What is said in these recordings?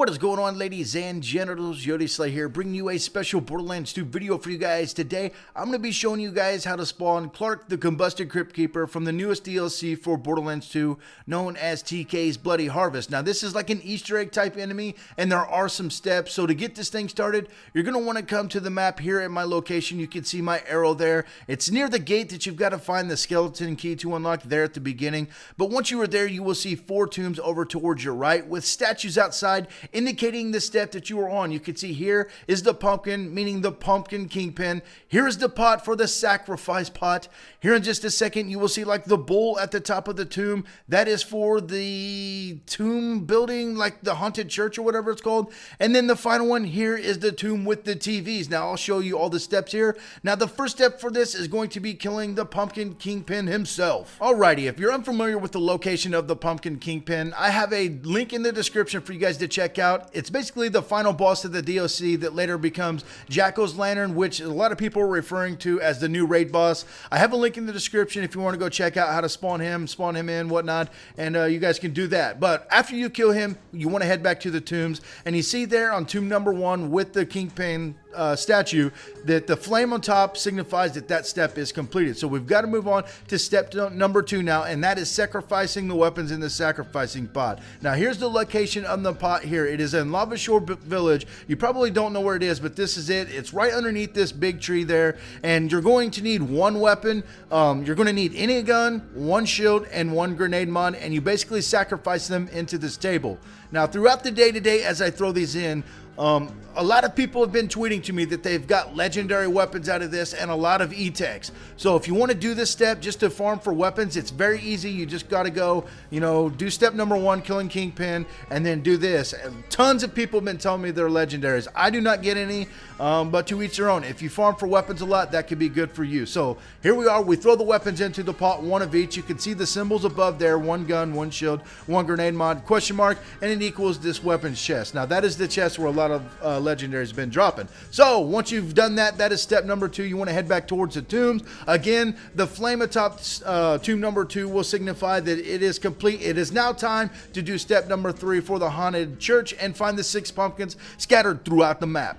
What is going on, ladies and genitals? Yodi Slay here, bringing you a special Borderlands 2 video for you guys. Today, I'm going to be showing you guys how to spawn Clark the Combusted Crypt Keeper from the newest DLC for Borderlands 2, known as TK's Bloody Harvest. Now, this is like an Easter egg type enemy, and there are some steps. So to get this thing started, you're going to want to come to the map here at my location. You can see my arrow there. It's near the gate that you've got to find the skeleton key to unlock there at the beginning. But once you are there, you will see 4 tombs over towards your right with statues outside indicating the step that you are on. You can see here is the pumpkin, meaning the pumpkin kingpin. Here is the pot for the sacrifice pot. Here in just a second, you will see like the bull at the top of the tomb. That is for the tomb building, like the haunted church or whatever it's called. And then the final one here is the tomb with the TVs. Now I'll show you all the steps here. Now the first step for this is going to be killing the pumpkin kingpin himself. Alrighty, if you're unfamiliar with the location of the pumpkin kingpin, I have a link in the description for you guys to check out. It's basically the final boss of the DLC that later becomes Jacko's Lantern, which a lot of people are referring to as the new raid boss. I have a link in the description if you want to go check out how to spawn him in, whatnot, and you guys can do that. But after you kill him, you want to head back to the tombs, and you see there on tomb number 1 with the kingpin statue that the flame on top signifies that that step is completed. So we've got to move on to step number 2 now, and that is sacrificing the weapons in the sacrificing pot. Now here's the location of the pot here. It is in Lava Shore Village. You probably don't know where it is, but this is it. It's right underneath this big tree there, and you're going to need 1 weapon. You're going to need any gun, 1 shield, and 1 grenade mod, and you basically sacrifice them into this table. Now throughout the day today, as I throw these in, a lot of people have been tweeting to me that they've got legendary weapons out of this and a lot of E-techs. So if you want to do this step just to farm for weapons, it's very easy. You just got to go, do step number 1, killing Kingpin, and then do this. Tons of people have been telling me they're legendaries. I do not get any, but to each their own. If you farm for weapons a lot, that could be good for you. So here we are. We throw the weapons into the pot, 1 of each. You can see the symbols above there, 1 gun, 1 shield, 1 grenade mod, question mark, and it equals this weapons chest. Now that is the chest where a lot of legendaries have been dropping. So once you've done that, that is step number 2. You want to head back towards the tombs. Again, the flame atop tomb number 2 will signify that it is complete. It is now time to do step number 3 for the haunted church and find the 6 pumpkins scattered throughout the map.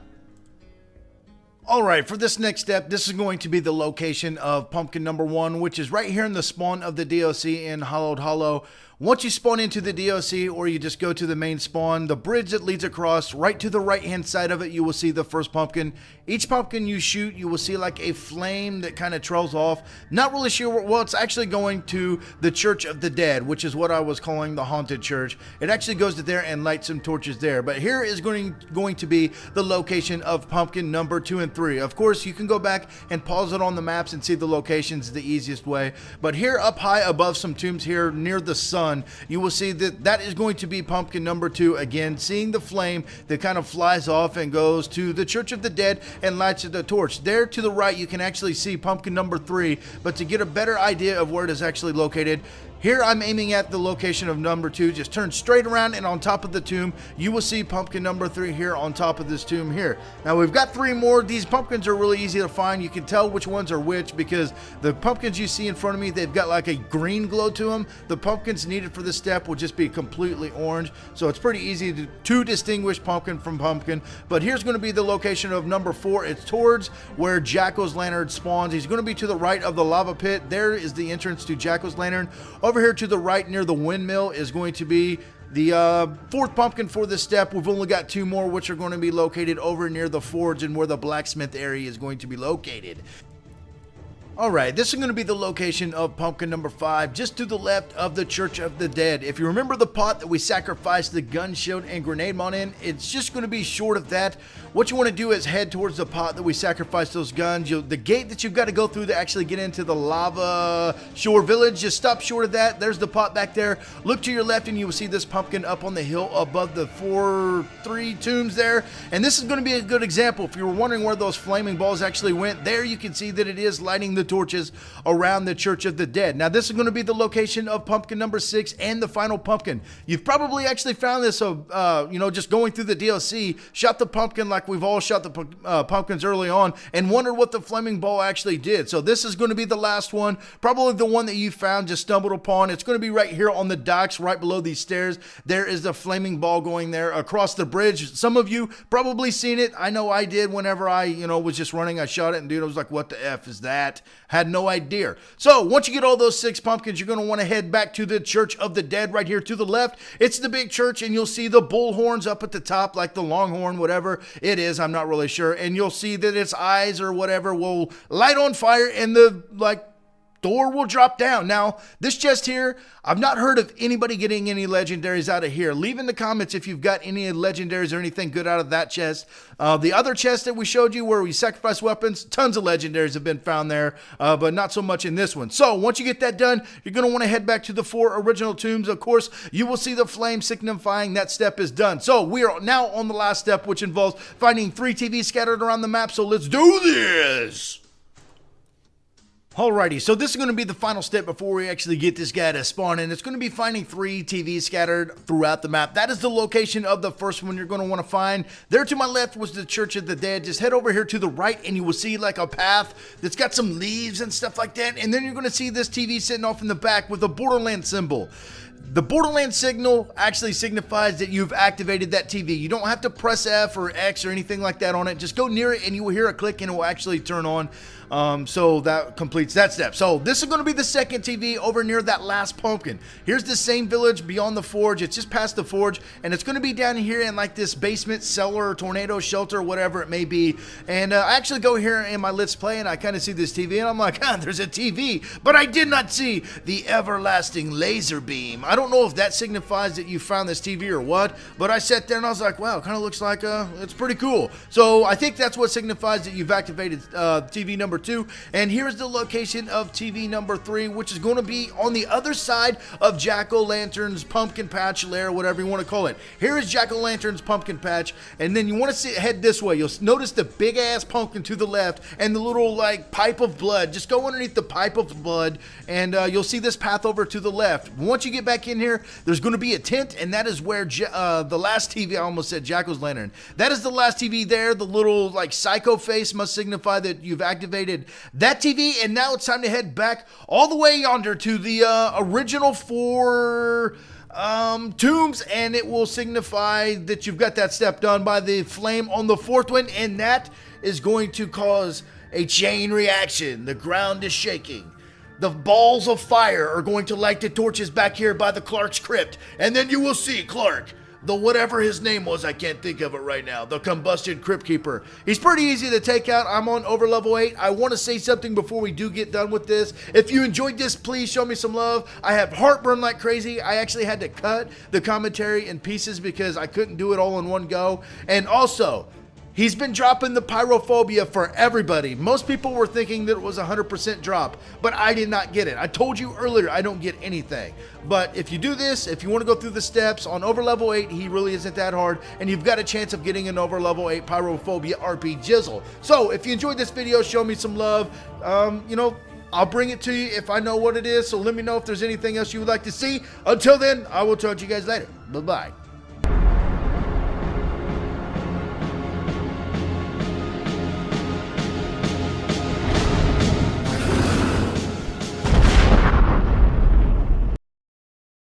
Alright, for this next step, this is going to be the location of pumpkin number 1, which is right here in the spawn of the DLC in Hollowed Hollow. Once you spawn into the DLC, or you just go to the main spawn, the bridge that leads across, right to the right hand side of it, you will see the first pumpkin. Each pumpkin you shoot, you will see like a flame that kind of trails off. Not really sure, well, it's actually going to the Church of the Dead, which is what I was calling the haunted church. It actually goes to there and lights some torches there. But here is going to be the location of pumpkin number 2 and 3. Of course, you can go back and pause it on the maps and see the locations the easiest way. But here up high above some tombs here near the sun, you will see that that is going to be pumpkin number 2. Again, seeing the flame that kind of flies off and goes to the Church of the Dead and lights the torch. There to the right, you can actually see pumpkin number 3, but to get a better idea of where it is actually located, here I'm aiming at the location of number 2. Just turn straight around, and on top of the tomb, you will see pumpkin number 3 here on top of this tomb here. Now we've got 3 more. These pumpkins are really easy to find. You can tell which ones are which because the pumpkins you see in front of me, they've got like a green glow to them. The pumpkins needed for this step will just be completely orange. So it's pretty easy to distinguish pumpkin from pumpkin. But here's going to be the location of number 4. It's towards where Jacko's Lantern spawns. He's going to be to the right of the lava pit. There is the entrance to Jacko's Lantern. Over here to the right near the windmill is going to be the 4th pumpkin for this step. We've only got 2 more, which are going to be located over near the forge and where the blacksmith area is going to be located. Alright, this is going to be the location of pumpkin number 5, just to the left of the Church of the Dead. If you remember the pot that we sacrificed the gun, shield, and grenade mod in, it's just going to be short of that. What you want to do is head towards the pot that we sacrificed those guns. The gate that you've got to go through to actually get into the Lava Shore Village, just stop short of that. There's the pot back there. Look to your left and you will see this pumpkin up on the hill above the 3 tombs there. And this is going to be a good example. If you were wondering where those flaming balls actually went, there you can see that it is lighting the torches around the Church of the Dead. Now, this is going to be the location of pumpkin number 6 and the final pumpkin. You've probably actually found this, just going through the DLC, shot the pumpkin like we've all shot the pumpkins early on, and wondered what the flaming ball actually did. So this is going to be the last one, probably the one that you found, just stumbled upon. It's going to be right here on the docks, right below these stairs. There is the flaming ball going there across the bridge. Some of you probably seen it. I know I did whenever I, was just running. I shot it, and dude, I was like, what the F is that? Had no idea. So once you get all those 6 pumpkins, you're going to want to head back to the Church of the Dead right here to the left. It's the big church, and you'll see the bull horns up at the top, like the longhorn, whatever it is. I'm not really sure. And you'll see that its eyes or whatever will light on fire, and the, door will drop down. Now, this chest here, I've not heard of anybody getting any legendaries out of here. Leave in the comments if you've got any legendaries or anything good out of that chest. The other chest that we showed you where we sacrifice weapons, tons of legendaries have been found there, but not so much in this one. So once you get that done, you're going to want to head back to the 4 original tombs. Of course, you will see the flame signifying that step is done. So we are now on the last step, which involves finding 3 TVs scattered around the map. So let's do this. Alrighty, so this is going to be the final step before we actually get this guy to spawn, and it's going to be finding 3 TVs scattered throughout the map. That is the location of the first one you're going to want to find. There to my left was the Church of the Dead. Just head over here to the right, and you will see like a path that's got some leaves and stuff like that, and then you're going to see this TV sitting off in the back with a Borderlands symbol. The Borderlands signal actually signifies that you've activated that TV. You don't have to press F or X or anything like that on it. Just go near it and you will hear a click and it will actually turn on. So that completes that step. So this is going to be the second TV over near that last pumpkin. Here's the same village beyond the forge. It's just past the forge, and it's going to be down here in like this basement, cellar, tornado shelter, whatever it may be. And I actually go here in my Let's Play and I kind of see this TV and I'm like, there's a TV, but I did not see the everlasting laser beam. I don't know if that signifies that you found this TV or what, but I sat there and I was like, wow, it kind of looks like it's pretty cool. So I think that's what signifies that you've activated TV number 2. And here's the location of TV number 3, which is going to be on the other side of Jack-o'-lantern's pumpkin patch lair, whatever you want to call it. Here is Jack-o'-lantern's pumpkin patch, and then you want to head this way. You'll notice the big ass pumpkin to the left and the little like pipe of blood. Just go underneath the pipe of blood, and you'll see this path over to the left. Once you get back in here, there's going to be a tent, and that is where the last TV, I almost said Jack-o'-lantern. That is the last TV there. The little like psycho face must signify that you've activated that TV, and now it's time to head back all the way yonder to the original 4 tombs, and it will signify that you've got that step done by the flame on the 4th one, and that is going to cause a chain reaction. The ground is shaking. The balls of fire are going to light the torches back here by the Clark's crypt, and then you will see Clark, the whatever his name was, I can't think of it right now, the combusted crypt keeper. He's pretty easy to take out. I'm on over level 8. I want to say something before we do get done with this. If you enjoyed this, please show me some love. I have heartburn like crazy. I actually had to cut the commentary in pieces because I couldn't do it all in one go. And also, he's been dropping the pyrophobia for everybody. Most people were thinking that it was a 100% drop, but I did not get it. I told you earlier, I don't get anything. But if you do this, if you want to go through the steps on over level 8, he really isn't that hard, and you've got a chance of getting an over level 8 pyrophobia RP jizzle. So if you enjoyed this video, show me some love. I'll bring it to you if I know what it is, so let me know if there's anything else you would like to see. Until then, I will talk to you guys later. Bye-bye.